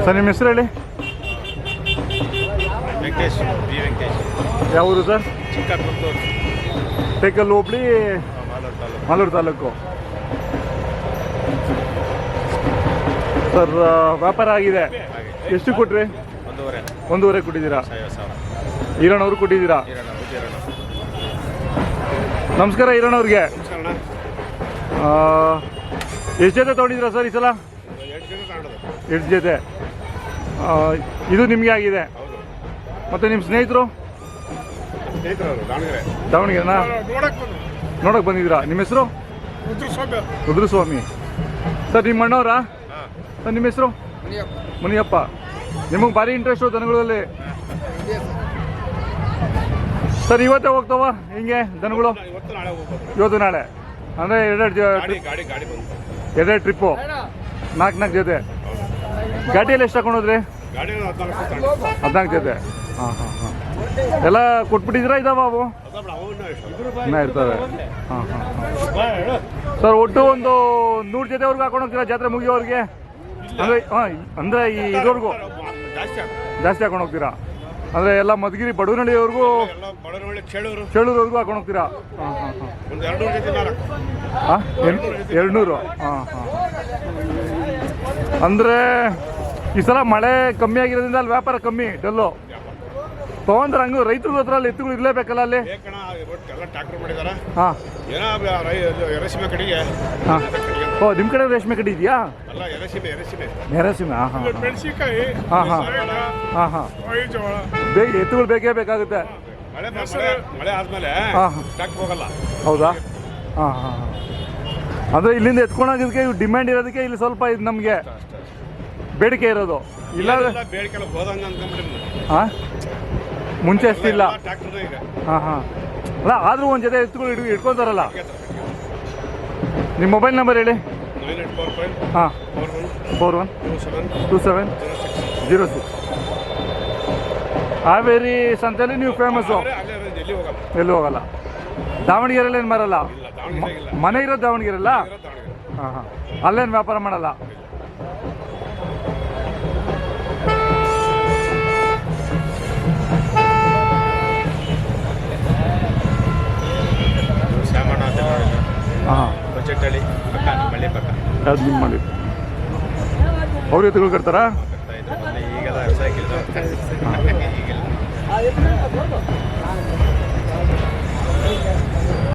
Sir ನಿಮ್ಮ ಹೆಸರು ಹೇಳಿ. ವೆಂಕಟೇಶ್, ಬಿ ವೆಂಕಟೇಶ್. ಯಾವ ಊರು ಸರ್? ಚಿಕ್ಕಪುತ್ತೂರು, ಟೇಕಲ್ ಹೋಬಳಿ, ಮಾಲೂರು ತಾಲೂಕು. ಸರ್ ವ್ಯಾಪಾರ ಆಗಿದೆ. ಎಷ್ಟು ಕೊಟ್ರಿ? 1.5 ಕೊಟ್ಟಿದ್ದೀರಾ. ಈರಣ್ಣವ್ರು ಕೊಟ್ಟಿದ್ದೀರಾ. ನಮಸ್ಕಾರ ಈರಣ್ಣವ್ರಿಗೆ. ಎಷ್ಟು ಜೊತೆ ತೊಗೊಂಡಿದ್ದೀರಾ ಸರ್ ಈ ಸಲ? 8 ಜೊತೆ. ಇದು ನಿಮಗೆ ಆಗಿದೆ. ಮತ್ತು ನಿಮ್ಮ ಸ್ನೇಹಿತರು ದಾವಣಗೆರೆನಾ ನೋಡಕ್ಕೆ ಬಂದಿದ್ದೀರಾ? ನಿಮ್ಮ ಹೆಸರು? ರುದ್ರಸ್ವಾಮಿ. ಸರ್ ನಿಮ್ಮ ಅಣ್ಣವರಾ? ಸರ್ ನಿಮ್ಮ ಹೆಸರು? ಮುನಿಯಪ್ಪ. ನಿಮಗೆ ಭಾರಿ ಇಂಟ್ರೆಸ್ಟು ದನಗಳಲ್ಲಿ. ಸರ್ ಇವತ್ತೇ ಹೋಗ್ತಾವ ಹಿಂಗೆ ದನಗಳು? ಇವತ್ತು ನಾಳೆ ಅಂದರೆ ಎರಡೆರಡು ಟ್ರಿಪ್ಪು, 4 ಜೊತೆ. ಗಾಡಿಯಲ್ಲಿ ಎಷ್ಟು ಹಾಕೊಂಡೋದ್ರಿ? 14 ಜೊತೆ. ಹಾಂ ಹಾಂ ಹಾಂ. ಎಲ್ಲ ಕೊಟ್ಬಿಟ್ಟಿದ್ದೀರಾ? ಇದಾವ ಅವು ಇನ್ನೂ ಇರ್ತವೆ. ಹಾಂ ಹಾಂ ಹಾಂ. ಸರ್ ಒಟ್ಟು ಒಂದು 100 ಜೊತೆವರೆಗೂ ಹಾಕೊಂಡು ಹೋಗ್ತೀರಾ ಜಾತ್ರೆ ಮುಗಿಯೋವ್ರಿಗೆ? ಅಂದರೆ ಅಂದರೆ ಈ ಇದುವರೆಗೂ ಜಾಸ್ತಿ ಹಾಕೊಂಡು ಹೋಗ್ತೀರಾ? ಅಂದರೆ ಎಲ್ಲ ಮಧುಗಿರಿ ಬಡವನಹಳ್ಳಿವರೆಗೂ, ಚೇಳೂರವರೆಗೂ ಹಾಕೊಂಡು ಹೋಗ್ತೀರಾ? ಹಾಂ ಹಾಂ ಹಾಂ. 200. ಹಾಂ ಹಾಂ. ಅಂದರೆ ಈ ಸಲ ಮಳೆ ಕಮ್ಮಿ ಆಗಿರೋದ್ರಿಂದ ಅಲ್ಲಿ ವ್ಯಾಪಾರ ಕಮ್ಮಿ, ಡಲ್ಲು. ತೊಗೊಂಡ್ರೆ ಹಂಗೆ ರೈತರ ಹತ್ರ ಅಲ್ಲಿ ಎತ್ತುಗಳು ಇರಲೇಬೇಕಲ್ಲ ಅಲ್ಲಿ? ಹಾಂ. ಹಾಂ. ಓ ನಿಮ್ಮ ಕಡೆ ರೇಷ್ಮೆ ಕಡೆ ಇದೆಯಾ? ನೆರೆಸೀಮೆ. ಹಾಂ ಹಾಂ ಹಾಂ ಹಾಂ ಹಾಂ ಹಾಂ. ಬೇಗ ಎತ್ತುಗಳು ಬೇಕೇ ಬೇಕಾಗುತ್ತೆ. ಹಾಂ ಹಾಂ. ಹೌದಾ? ಹಾಂ ಹಾಂ ಹಾಂ. ಅಂದರೆ ಇಲ್ಲಿಂದ ಎತ್ಕೊಂಡೋಗೋದಕ್ಕೆ ಡಿಮ್ಯಾಂಡ್ ಇರೋದಕ್ಕೆ ಇಲ್ಲಿ ಸ್ವಲ್ಪ ಇದು ನಮಗೆ ಬೇಡಿಕೆ ಇರೋದು. ಇಲ್ಲ ಹಾಂ ಮುಂಚೆ ಅಷ್ಟಿಲ್ಲ. ಹಾಂ ಹಾಂ. ಅಲ್ಲ ಆದರೂ ಒಂದು ಜೊತೆ ಎತ್ತುಗಳು ಇಟ್ಕೊತಾರಲ್ಲ. ನಿಮ್ಮ ಮೊಬೈಲ್ ನಂಬರ್ ಹೇಳಿ. ಹಾಂ 412706. ಹಾವೇರಿ ಸಂತೆಯಲ್ಲಿ ನೀವು ಫೇಮಸ್ಸು. ಎಲ್ಲೂ ಹೋಗಲ್ಲ. ದಾವಣಗೆರೆಯಲ್ಲಿ ಏನು ಮಾರಲ್ಲ? ಮನೆ ಇರೋದು ದಾವಣಗೆರೆಲ್ಲ? ಹಾಂ ಹಾಂ. ಅಲ್ಲೇನು ವ್ಯಾಪಾರ ಮಾಡಲ್ಲ? ಹಾಂ. ಬಜೆಟ್ ಹೇಳಿ ಪಕ್ಕ, ಮಳೆ ಪಕ್ಕ. ಅದು ನಿಮ್ಮ ಮಾಡಿ ಅವ್ರ ಎತ್ತುಗಳು ಕಟ್ತಾರಾ?